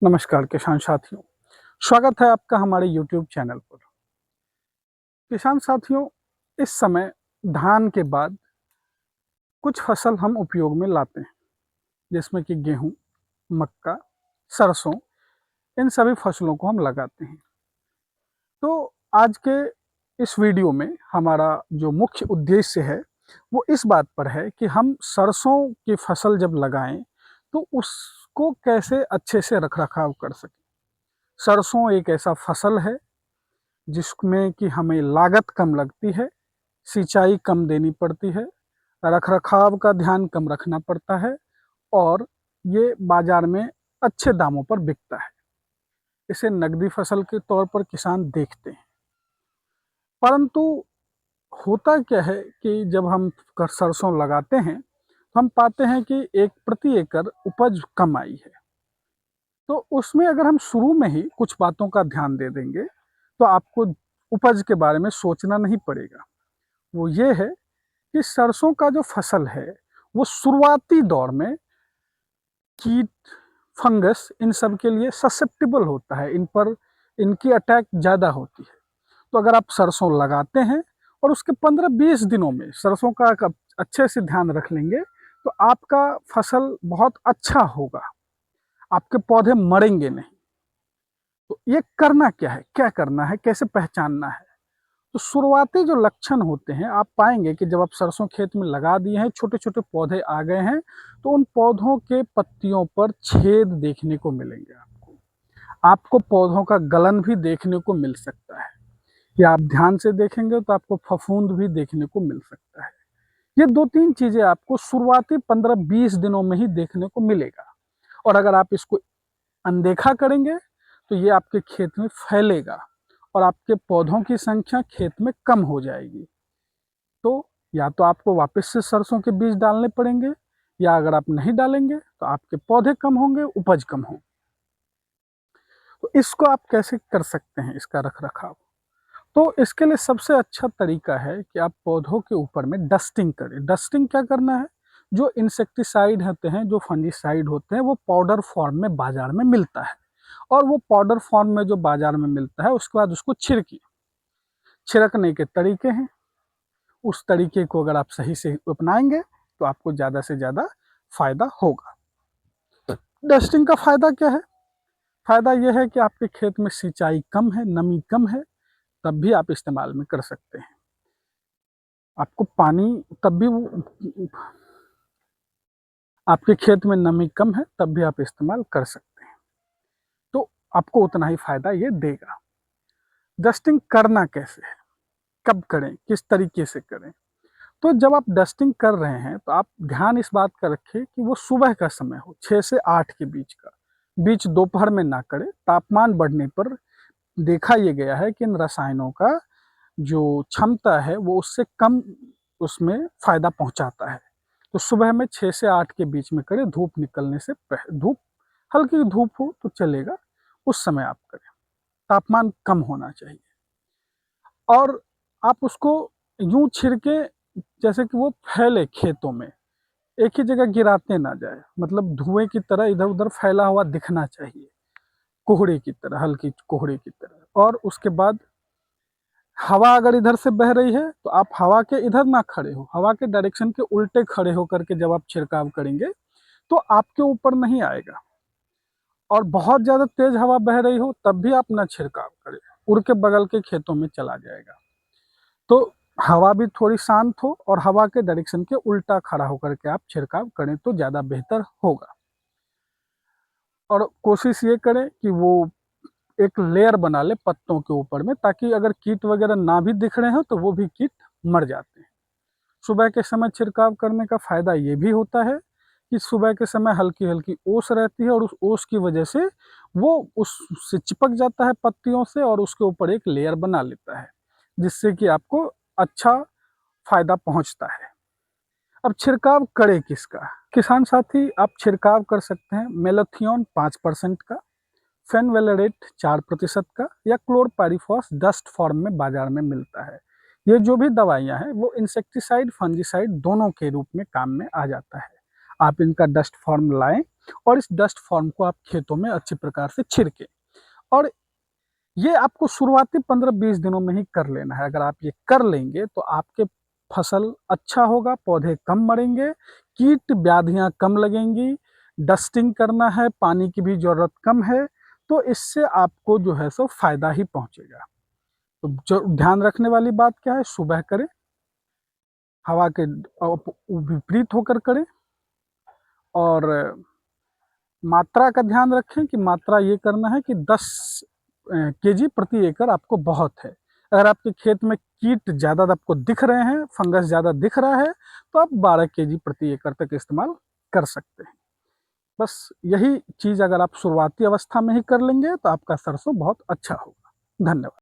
नमस्कार किसान साथियों, स्वागत है आपका हमारे YouTube चैनल पर। किसान साथियों, इस समय धान के बाद कुछ फसल हम उपयोग में लाते हैं, जिसमें कि गेहूं, मक्का, सरसों, इन सभी फसलों को हम लगाते हैं। तो आज के इस वीडियो में हमारा जो मुख्य उद्देश्य है वो इस बात पर है कि हम सरसों की फसल जब लगाएं तो उसको कैसे अच्छे से रख रखाव कर सकें। सरसों एक ऐसा फसल है जिसमें कि हमें लागत कम लगती है, सिंचाई कम देनी पड़ती है, रखरखाव का ध्यान कम रखना पड़ता है और ये बाजार में अच्छे दामों पर बिकता है। इसे नकदी फसल के तौर पर किसान देखते हैं। परंतु होता क्या है कि जब हम सरसों लगाते हैं तो हम पाते हैं कि प्रति एकड़ उपज कम आई है। तो उसमें अगर हम शुरू में ही कुछ बातों का ध्यान दे देंगे तो आपको उपज के बारे में सोचना नहीं पड़ेगा। वो ये है कि सरसों का जो फसल है वो शुरुआती दौर में कीट, फंगस इन सब के लिए ससेप्टेबल होता है, इन पर इनकी अटैक ज़्यादा होती है। तो अगर आप सरसों लगाते हैं और उसके 15-20 दिनों में सरसों का अच्छे से ध्यान रख लेंगे तो आपका फसल बहुत अच्छा होगा, आपके पौधे मरेंगे नहीं। तो ये करना क्या है, क्या करना है, कैसे पहचानना है? तो शुरुआती जो लक्षण होते हैं आप पाएंगे कि जब आप सरसों खेत में लगा दिए हैं, छोटे छोटे पौधे आ गए हैं, तो उन पौधों के पत्तियों पर छेद देखने को मिलेंगे। आपको पौधों का गलन भी देखने को मिल सकता है, या आप ध्यान से देखेंगे तो आपको फफूंद भी देखने को मिल सकता है। ये 2-3 चीजें आपको शुरुआती 15-20 दिनों में ही देखने को मिलेगा, और अगर आप इसको अनदेखा करेंगे तो ये आपके खेत में फैलेगा और आपके पौधों की संख्या खेत में कम हो जाएगी। तो या तो आपको वापस से सरसों के बीज डालने पड़ेंगे, या अगर आप नहीं डालेंगे तो आपके पौधे कम होंगे, उपज कम होगी। तो इसको आप कैसे कर सकते हैं, इसका रख रखाव? तो इसके लिए सबसे अच्छा तरीका है कि आप पौधों के ऊपर में डस्टिंग करें। डस्टिंग क्या करना है? जो इंसेक्टिसाइड होते हैं, जो फंजीसाइड होते हैं, वो पाउडर फॉर्म में बाजार में मिलता है, और वो पाउडर फॉर्म में जो बाजार में मिलता है उसके बाद उसको छिड़किए। छिड़कने के तरीके हैं, उस तरीके को अगर आप सही से अपनाएंगे तो आपको ज़्यादा से ज़्यादा फायदा होगा। डस्टिंग का फायदा क्या है? फायदा यह है कि आपके खेत में सिंचाई कम है, नमी कम है, तब भी आप इस्तेमाल में कर सकते हैं। आपको पानी तब भी आपके खेत में नमी कम है तब भी आप इस्तेमाल कर सकते हैं, तो आपको उतना ही फायदा ये देगा। डस्टिंग करना कैसे है, कब करें, किस तरीके से करें? तो जब आप डस्टिंग कर रहे हैं तो आप ध्यान इस बात का रखें कि वो सुबह का समय हो, 6 से 8 के बीच का। बीच दोपहर में ना करें। तापमान बढ़ने पर देखा ये गया है कि इन रसायनों का जो क्षमता है वो उससे कम उसमें फायदा पहुंचाता है। तो सुबह में 6 से 8 के बीच में करें, धूप निकलने से पहले। धूप, हल्की धूप हो तो चलेगा, उस समय आप करें। तापमान कम होना चाहिए, और आप उसको यूं छिड़के जैसे कि वो फैले खेतों में, एक ही जगह गिराते ना जाए। मतलब धुएं की तरह इधर उधर फैला हुआ दिखना चाहिए, कोहरे की तरह, हल्की कोहरे की तरह। और उसके बाद हवा अगर इधर से बह रही है तो आप हवा के इधर ना खड़े हो, हवा के डायरेक्शन के उल्टे खड़े होकर के जब आप छिड़काव करेंगे तो आपके ऊपर नहीं आएगा। और बहुत ज़्यादा तेज हवा बह रही हो तब भी आप ना छिड़काव करें, उड़ के बगल के खेतों में चला जाएगा। तो हवा भी थोड़ी शांत हो और हवा के डायरेक्शन के उल्टा खड़ा होकर के आप छिड़काव करें तो ज़्यादा बेहतर होगा। और कोशिश ये करें कि वो एक लेयर बना ले पत्तों के ऊपर में, ताकि अगर कीट वगैरह ना भी दिख रहे हो तो वो भी कीट मर जाते हैं। सुबह के समय छिड़काव करने का फायदा ये भी होता है कि सुबह के समय हल्की हल्की ओस रहती है, और उस ओस की वजह से वो उससे चिपक जाता है पत्तियों से, और उसके ऊपर एक लेयर बना लेता है, जिससे कि आपको अच्छा फायदा पहुंचता है। अब छिड़काव करें किसका? किसान साथी, आप छिड़काव कर सकते हैं मेलाथियोन 5% का, फेनवेलेरेट 4% का, या क्लोरपाइरीफॉस डस्ट फॉर्म में बाजार में मिलता है। ये जो भी दवाइयाँ हैं वो इंसेक्टिसाइड, फंजीसाइड दोनों के रूप में काम में आ जाता है। आप इनका डस्ट फॉर्म लाएं और इस डस्ट फॉर्म को आप खेतों में अच्छी प्रकार से छिड़कें। और ये आपको शुरुआती 15-20 दिनों में ही कर लेना है। अगर आप ये कर लेंगे तो आपके फसल अच्छा होगा, पौधे कम मरेंगे, कीट व्याधियां कम लगेंगी, डस्टिंग करना है, पानी की भी ज़रूरत कम है, तो इससे आपको जो है सो फायदा ही पहुंचेगा। तो जो ध्यान रखने वाली बात क्या है, सुबह करें, हवा के विपरीत होकर करें, और मात्रा का ध्यान रखें कि मात्रा ये करना है कि 10 केजी प्रति एकड़ आपको बहुत है। अगर आपके खेत में कीट ज़्यादा आपको दिख रहे हैं, फंगस ज़्यादा दिख रहा है, तो आप 12 केजी प्रति एकड़ तक इस्तेमाल कर सकते हैं। बस यही चीज़ अगर आप शुरुआती अवस्था में ही कर लेंगे तो आपका सरसों बहुत अच्छा होगा। धन्यवाद।